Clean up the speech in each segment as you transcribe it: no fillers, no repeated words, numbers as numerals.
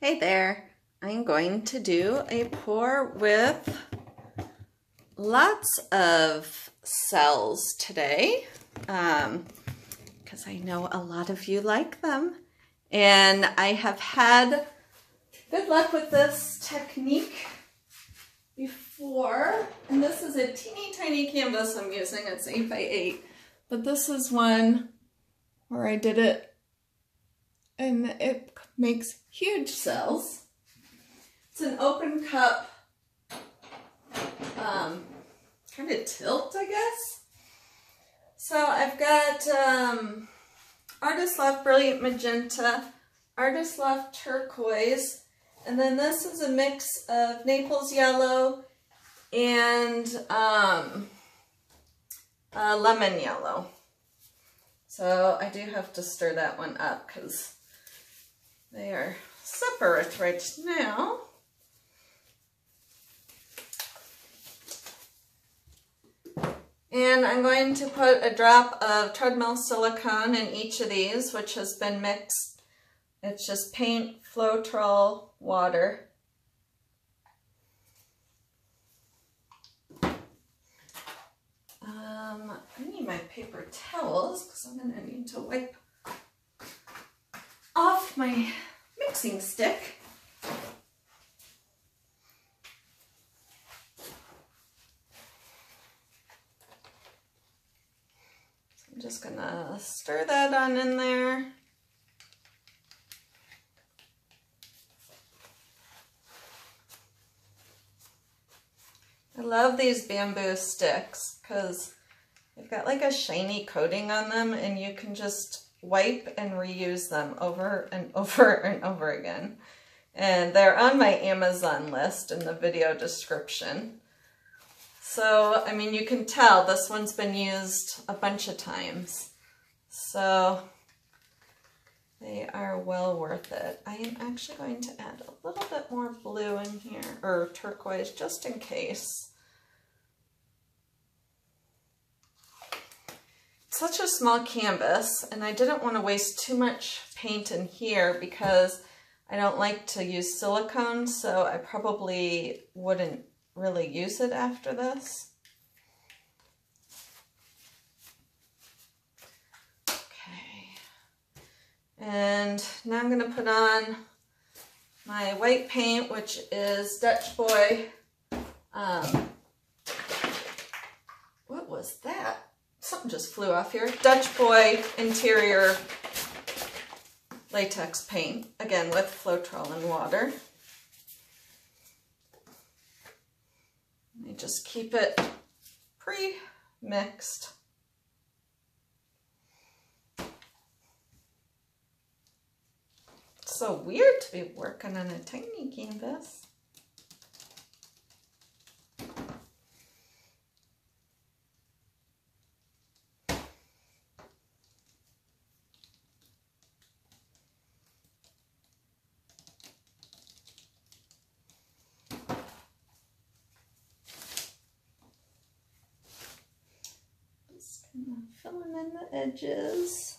Hey there, I'm going to do a pour with lots of cells today because I know a lot of you like them, and I have had good luck with this technique before, and this is a teeny tiny canvas I'm using. It's 8 by 8, but this is one where I did it and it makes huge cells. It's an open cup, kind of tilt, I guess. So I've got Artist Loft Brilliant Magenta, Artist Loft Turquoise, and then this is a mix of Naples Yellow and Lemon Yellow. So I do have to stir that one up because they are separate right now. And I'm going to put a drop of treadmill silicone in each of these, which has been mixed. It's just paint, Floetrol, water. I need my paper towels because I'm going to need to wipe off my mixing stick. So I'm just going to stir that on in there. I love these bamboo sticks because they've got like a shiny coating on them, and you can just wipe and reuse them over and over and over again. And they're on my Amazon list in the video description. So, I mean, you can tell this one's been used a bunch of times. So they are well worth it. I am actually going to add a little bit more blue in here, or turquoise, just in case. Such a small canvas, and I didn't want to waste too much paint in here because I don't like to use silicone, so I probably wouldn't really use it after this. Okay, and now I'm going to put on my white paint, which is Dutch Boy. What was that? Something just flew off here. Dutch Boy interior latex paint, again with Floetrol and water. I just keep it pre-mixed. It's so weird to be working on a tiny canvas. Filling in the edges.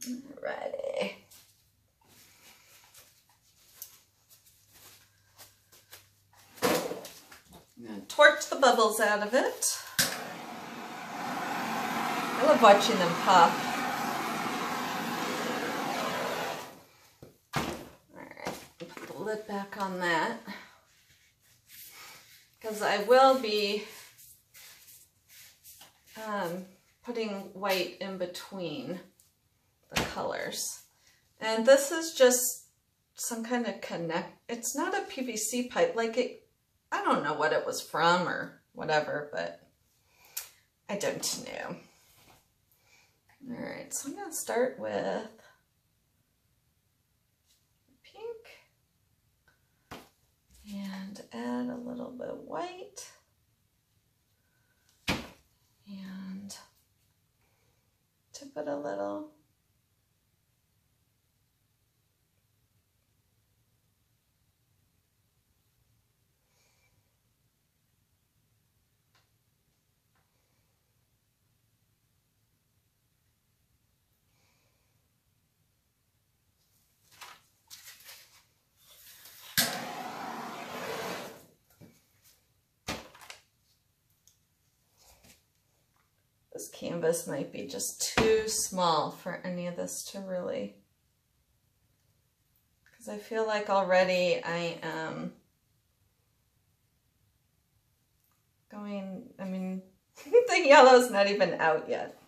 Alrighty. I'm going to torch the bubbles out of it. I love watching them pop. Alright, put the lid back on that, because I will be putting white in between the colors. And this is just some kind of it's not a PVC pipe, like it, I don't know what it was from or whatever, but I don't know. All right, so I'm going to start with pink and add a little little bit of white. And tip it a little. This canvas might be just too small for any of this to really, because I feel like already I am going, I mean, the yellow's not even out yet.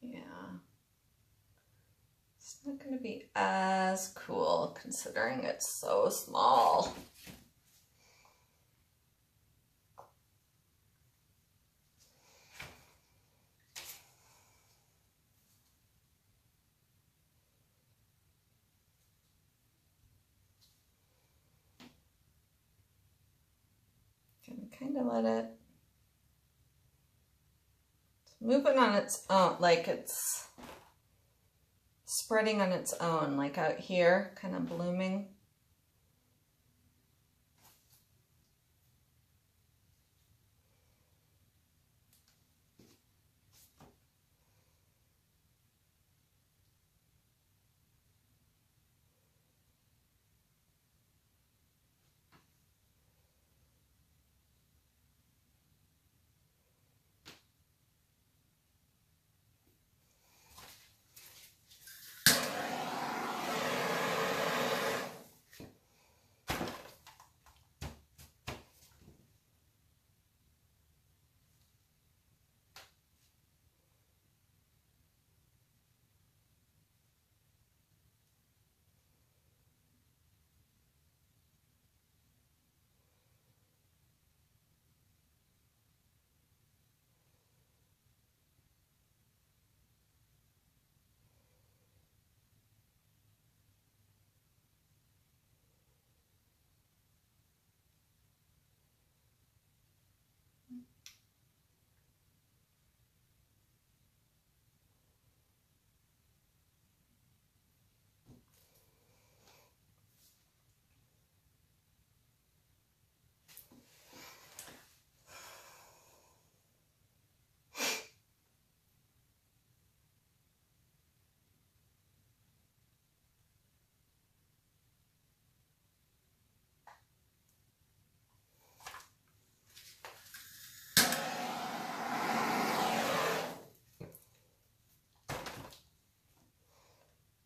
Yeah, it's not going to be as cool considering it's so small. Can kind of let it move it on its own, like it's spreading on its own, like out here, kind of blooming.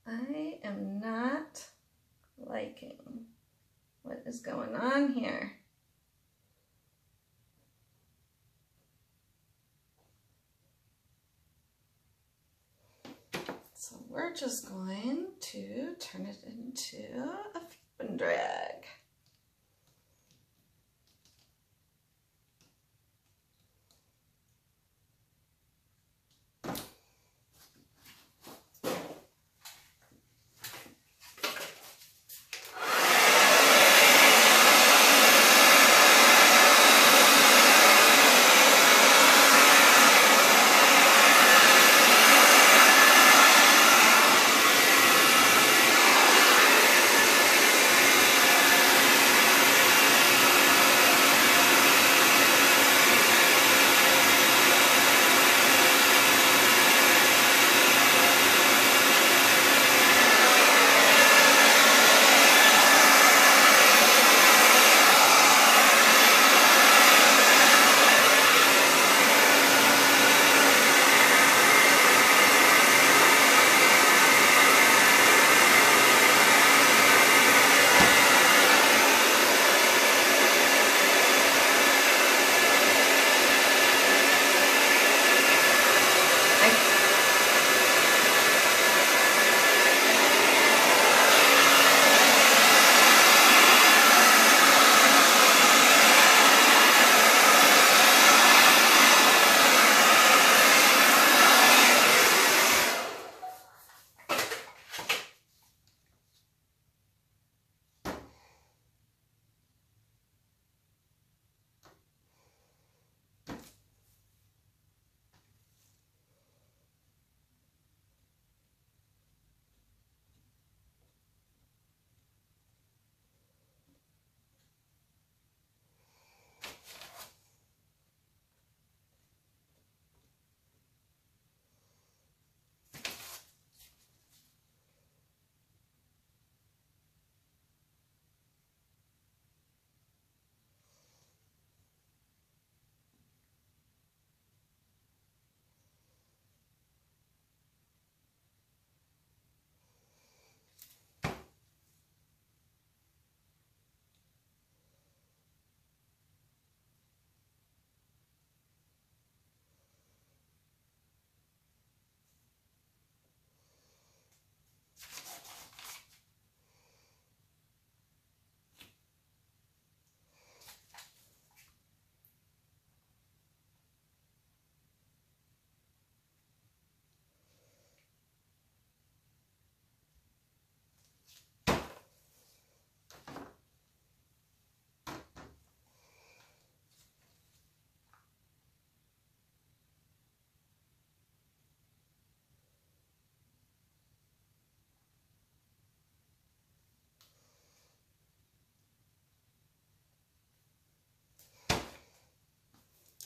I am not liking what is going on here. So we're just going to turn it into a flip and drag.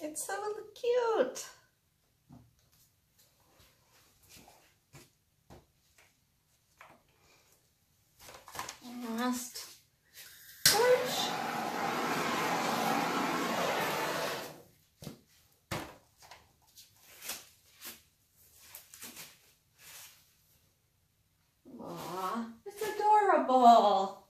It's so cute. Last torch. Aw, it's adorable.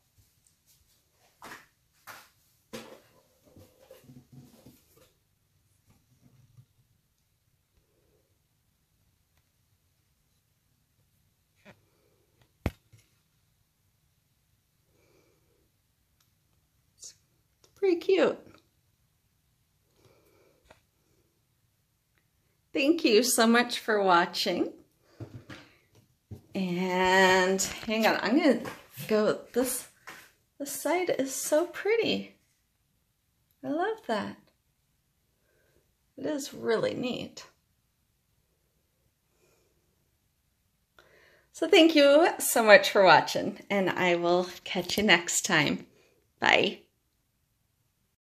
Pretty cute. Thank you so much for watching. And hang on, I'm gonna go, this side is so pretty. I love that. It is really neat. So thank you so much for watching, and I will catch you next time. Bye.